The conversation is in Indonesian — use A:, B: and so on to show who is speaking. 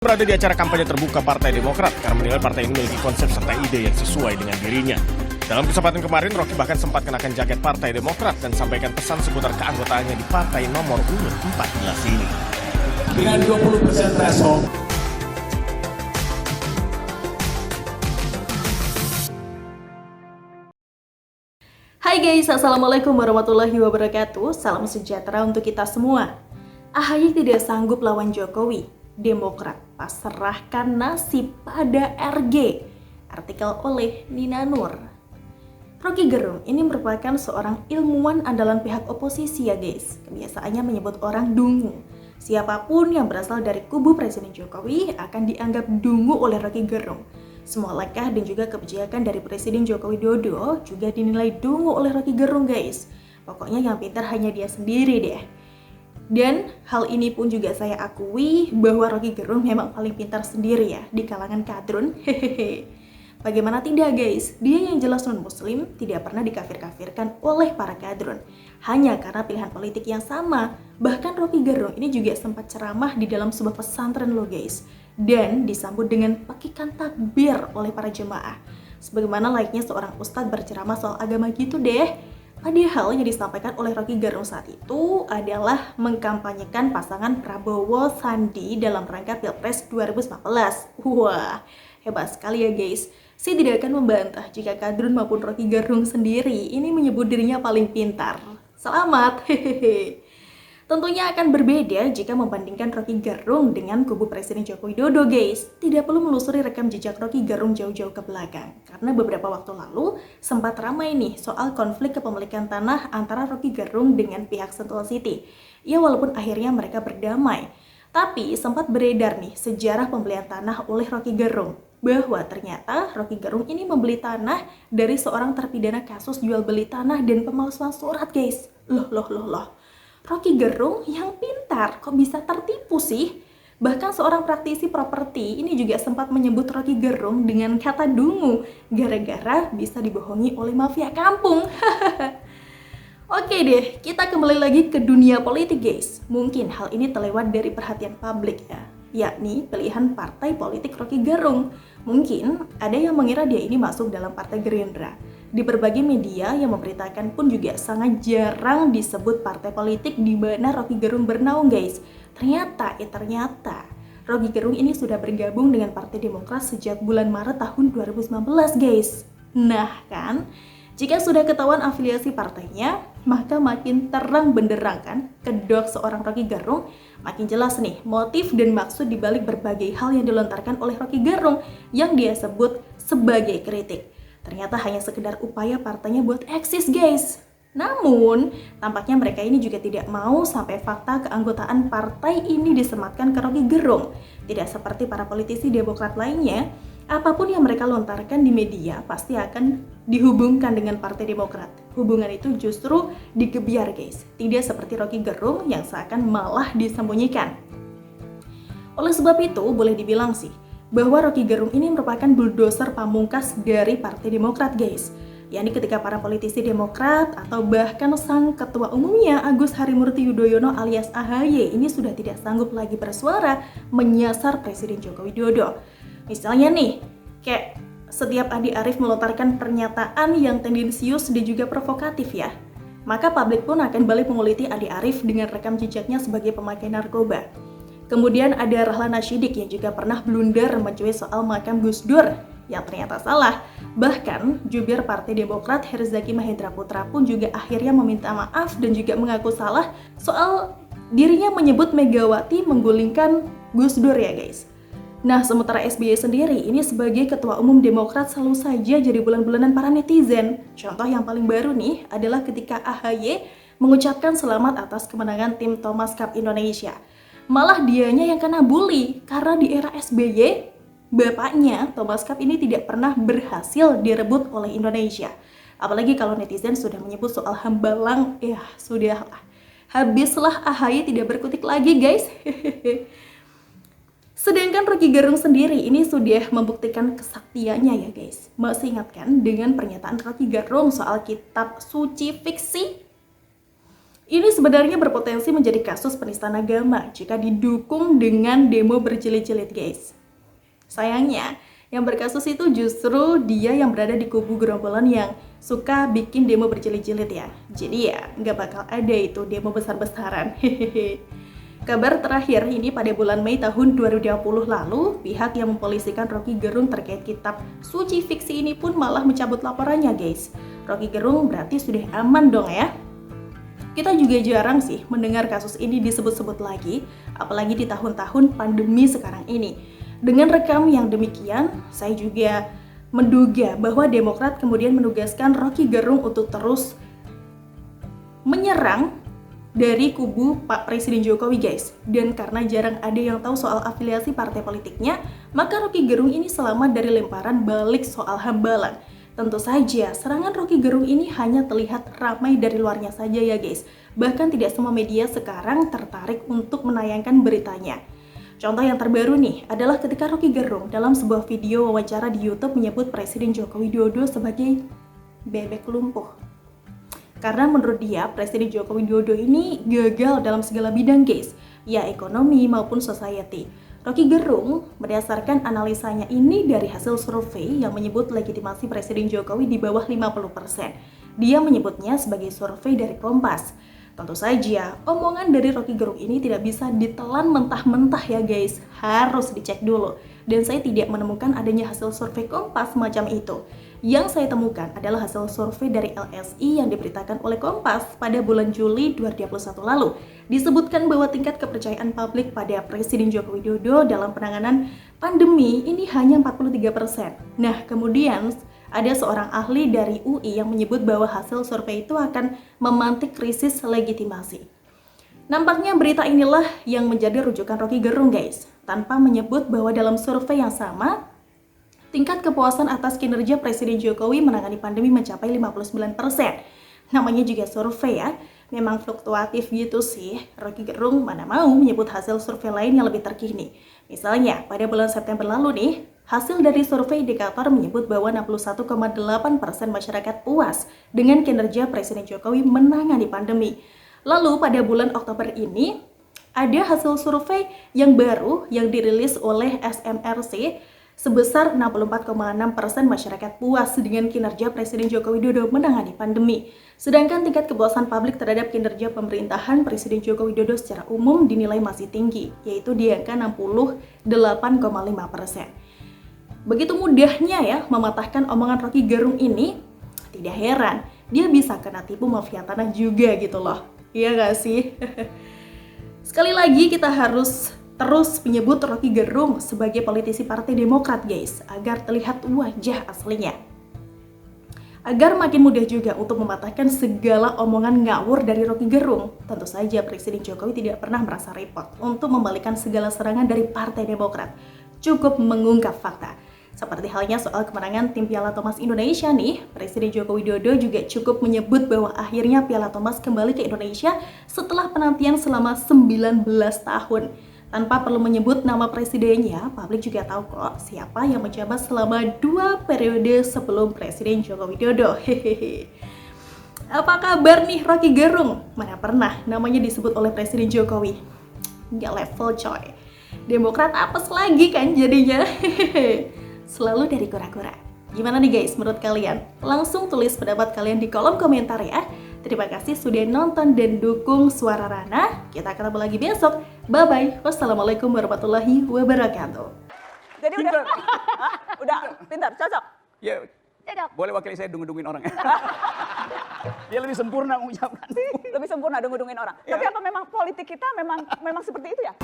A: Berada di acara kampanye terbuka Partai Demokrat karena menilai partai ini memiliki konsep serta ide yang sesuai dengan dirinya. Dalam kesempatan kemarin, Rocky bahkan sempat kenakan jaket Partai Demokrat dan sampaikan pesan seputar keanggotaannya di partai nomor urut 14 ini.
B: Dengan 20% threshold.
C: Hai guys, Assalamualaikum warahmatullahi wabarakatuh. Salam sejahtera untuk kita semua. AHY tidak sanggup lawan Jokowi. Demokrat pasrahkan nasib pada RG. Artikel oleh Nina Nur. Rocky Gerung ini merupakan seorang ilmuwan andalan pihak oposisi ya guys. Kebiasaannya menyebut orang dungu. Siapapun yang berasal dari kubu Presiden Jokowi akan dianggap dungu oleh Rocky Gerung. Semua langkah dan juga kebijakan dari Presiden Joko Widodo juga dinilai dungu oleh Rocky Gerung guys. Pokoknya yang pintar hanya dia sendiri deh. Dan hal ini pun juga saya akui bahwa Rocky Gerung memang paling pintar sendiri ya di kalangan kadrun. Hehehe. Bagaimana tidak guys? Dia yang jelas non-muslim tidak pernah dikafir-kafirkan oleh para kadrun. Hanya karena pilihan politik yang sama. Bahkan Rocky Gerung ini juga sempat ceramah di dalam sebuah pesantren loh guys. Dan disambut dengan pakikan takbir oleh para jemaah. Sebagaimana layaknya seorang ustadz berceramah soal agama gitu deh. Padahal yang disampaikan oleh Rocky Gerung saat itu adalah mengkampanyekan pasangan Prabowo Sandi dalam rangka Pilpres 2019. Wah, hebat sekali ya guys. Saya tidak akan membantah jika kadrun maupun Rocky Gerung sendiri ini menyebut dirinya paling pintar. Selamat, hehehe. Tentunya akan berbeda jika membandingkan Rocky Gerung dengan kubu Presiden Joko Widodo guys. Tidak perlu melusuri rekam jejak Rocky Gerung jauh-jauh ke belakang. Karena beberapa waktu lalu sempat ramai nih soal konflik kepemilikan tanah antara Rocky Gerung dengan pihak Sentul City. Ya walaupun akhirnya mereka berdamai. Tapi sempat beredar nih sejarah pembelian tanah oleh Rocky Gerung. Bahwa ternyata Rocky Gerung ini membeli tanah dari seorang terpidana kasus jual beli tanah dan pemalsuan surat guys. Loh. Rocky Gerung yang pintar kok bisa tertipu sih? Bahkan seorang praktisi properti ini juga sempat menyebut Rocky Gerung dengan kata dungu gara-gara bisa dibohongi oleh mafia kampung. Oke deh, kita kembali lagi ke dunia politik guys. Mungkin hal ini terlewat dari perhatian publik ya, yakni pilihan partai politik Rocky Gerung. Mungkin ada yang mengira dia ini masuk dalam partai Gerindra. Di berbagai media yang memberitakan pun juga sangat jarang disebut partai politik di mana Rocky Gerung bernaung guys. Ternyata Rocky Gerung ini sudah bergabung dengan Partai Demokrat sejak bulan Maret tahun 2019 guys. Nah kan, jika sudah ketahuan afiliasi partainya, maka makin terang benderang kan kedok seorang Rocky Gerung. Makin jelas nih motif dan maksud dibalik berbagai hal yang dilontarkan oleh Rocky Gerung yang dia sebut sebagai kritik. Ternyata hanya sekedar upaya partainya buat eksis guys. Namun, tampaknya mereka ini juga tidak mau sampai fakta keanggotaan partai ini disematkan ke Rocky Gerung. Tidak seperti para politisi Demokrat lainnya, apapun yang mereka lontarkan di media pasti akan dihubungkan dengan Partai Demokrat. Hubungan itu justru digebiar guys. Tidak seperti Rocky Gerung yang seakan malah disembunyikan. Oleh sebab itu, boleh dibilang sih, bahwa Rocky Gerung ini merupakan bulldozer pamungkas dari Partai Demokrat guys. Yakni ketika para politisi Demokrat atau bahkan sang ketua umumnya Agus Harimurti Yudhoyono alias AHY ini sudah tidak sanggup lagi bersuara menyasar Presiden Joko Widodo. Misalnya nih, kayak setiap Andi Arief melontarkan pernyataan yang tendensius dan juga provokatif ya, maka publik pun akan balik menguliti Andi Arief dengan rekam jejaknya sebagai pemakai narkoba. Kemudian ada Rahlan Nasyidik yang juga pernah blunder mencuit soal makam Gus Dur yang ternyata salah. Bahkan jubir Partai Demokrat Herzaki Mahendra Putra pun juga akhirnya meminta maaf dan juga mengaku salah soal dirinya menyebut Megawati menggulingkan Gus Dur ya guys. Nah sementara SBY sendiri ini sebagai ketua umum Demokrat selalu saja jadi bulan-bulanan para netizen. Contoh yang paling baru nih adalah ketika AHY mengucapkan selamat atas kemenangan tim Thomas Cup Indonesia. Malah dianya yang kena bully karena di era SBY, bapaknya Thomas Cup ini tidak pernah berhasil direbut oleh Indonesia. Apalagi kalau netizen sudah menyebut soal Hambalang, ya sudahlah. Habislah AHY tidak berkutik lagi guys. Sedangkan Rocky Gerung sendiri ini sudah membuktikan kesaktiannya ya guys. Masih ingat kan dengan pernyataan Rocky Gerung soal kitab suci fiksi? Ini sebenarnya berpotensi menjadi kasus penistaan agama jika didukung dengan demo berjilid-jilid, guys. Sayangnya, yang berkasus itu justru dia yang berada di kubu gerombolan yang suka bikin demo berjilid-jilid ya. Jadi ya, nggak bakal ada itu demo besar-besaran. Hehehe. Kabar terakhir ini pada bulan Mei tahun 2020 lalu, pihak yang mempolisikan Rocky Gerung terkait kitab suci fiksi ini pun malah mencabut laporannya, guys. Rocky Gerung berarti sudah aman dong ya. Kita juga jarang sih mendengar kasus ini disebut-sebut lagi, apalagi di tahun-tahun pandemi sekarang ini. Dengan rekam yang demikian, saya juga menduga bahwa Demokrat kemudian menugaskan Rocky Gerung untuk terus menyerang dari kubu Pak Presiden Jokowi, guys. Dan karena jarang ada yang tahu soal afiliasi partai politiknya, maka Rocky Gerung ini selamat dari lemparan balik soal hambalang. Tentu saja, serangan Rocky Gerung ini hanya terlihat ramai dari luarnya saja ya, guys. Bahkan tidak semua media sekarang tertarik untuk menayangkan beritanya. Contoh yang terbaru nih adalah ketika Rocky Gerung dalam sebuah video wawancara di YouTube menyebut Presiden Joko Widodo sebagai bebek lumpuh. Karena menurut dia, Presiden Joko Widodo ini gagal dalam segala bidang, guys, ya ekonomi maupun society. Rocky Gerung berdasarkan analisanya ini dari hasil survei yang menyebut legitimasi Presiden Jokowi di bawah 50%. Dia menyebutnya sebagai survei dari Kompas. Tentu saja, omongan dari Rocky Gerung ini tidak bisa ditelan mentah-mentah ya, guys. Harus dicek dulu. Dan saya tidak menemukan adanya hasil survei Kompas macam itu. Yang saya temukan adalah hasil survei dari LSI yang diberitakan oleh Kompas pada bulan Juli 2021 lalu. Disebutkan bahwa tingkat kepercayaan publik pada Presiden Joko Widodo dalam penanganan pandemi ini hanya 43%. Nah, kemudian ada seorang ahli dari UI yang menyebut bahwa hasil survei itu akan memantik krisis legitimasi. Nampaknya berita inilah yang menjadi rujukan Rocky Gerung, guys. Tanpa menyebut bahwa dalam survei yang sama, tingkat kepuasan atas kinerja Presiden Jokowi menangani pandemi mencapai 59%. Namanya juga survei ya, memang fluktuatif gitu sih. Rocky Gerung mana mau menyebut hasil survei lain yang lebih terkini. Misalnya, pada bulan September lalu nih, hasil dari survei indikator menyebut bahwa 61,8% masyarakat puas dengan kinerja Presiden Jokowi menangani pandemi. Lalu pada bulan Oktober ini, ada hasil survei yang baru yang dirilis oleh SMRC sebesar 64,6% masyarakat puas dengan kinerja Presiden Joko Widodo menangani pandemi. Sedangkan tingkat kepuasan publik terhadap kinerja pemerintahan Presiden Joko Widodo secara umum dinilai masih tinggi, yaitu di angka 68,5%. Begitu mudahnya ya mematahkan omongan Rocky Gerung ini, tidak heran dia bisa kena tipu mafia tanah juga gitu loh. Iya gak sih? Sekali lagi kita harus terus menyebut Rocky Gerung sebagai politisi Partai Demokrat, guys, agar terlihat wajah aslinya. Agar makin mudah juga untuk mematahkan segala omongan ngawur dari Rocky Gerung. Tentu saja Presiden Jokowi tidak pernah merasa repot untuk membalikan segala serangan dari Partai Demokrat. Cukup mengungkap fakta. Seperti halnya soal kemenangan tim Piala Thomas Indonesia nih, Presiden Joko Widodo juga cukup menyebut bahwa akhirnya Piala Thomas kembali ke Indonesia setelah penantian selama 19 tahun. Tanpa perlu menyebut nama presidennya, publik juga tahu kok siapa yang menjabat selama 2 periode sebelum Presiden Joko Widodo. Hehehe. Apa kabar nih Rocky Gerung? Mana pernah namanya disebut oleh Presiden Jokowi? Nggak level coy. Demokrat apes lagi kan jadinya. Hehehe. Selalu dari kura-kura. Gimana nih guys menurut kalian? Langsung tulis pendapat kalian di kolom komentar ya. Terima kasih sudah nonton dan dukung Suara Rana. Kita ketemu lagi besok. Bye-bye. Wassalamualaikum warahmatullahi wabarakatuh.
D: Jadi udah pintar, cocok.
E: Ya, boleh wakili saya dung-dungin orang. Dia lebih sempurna mengucapkan.
D: Lebih sempurna dung-dungin orang. Tapi apa memang politik kita memang seperti itu ya?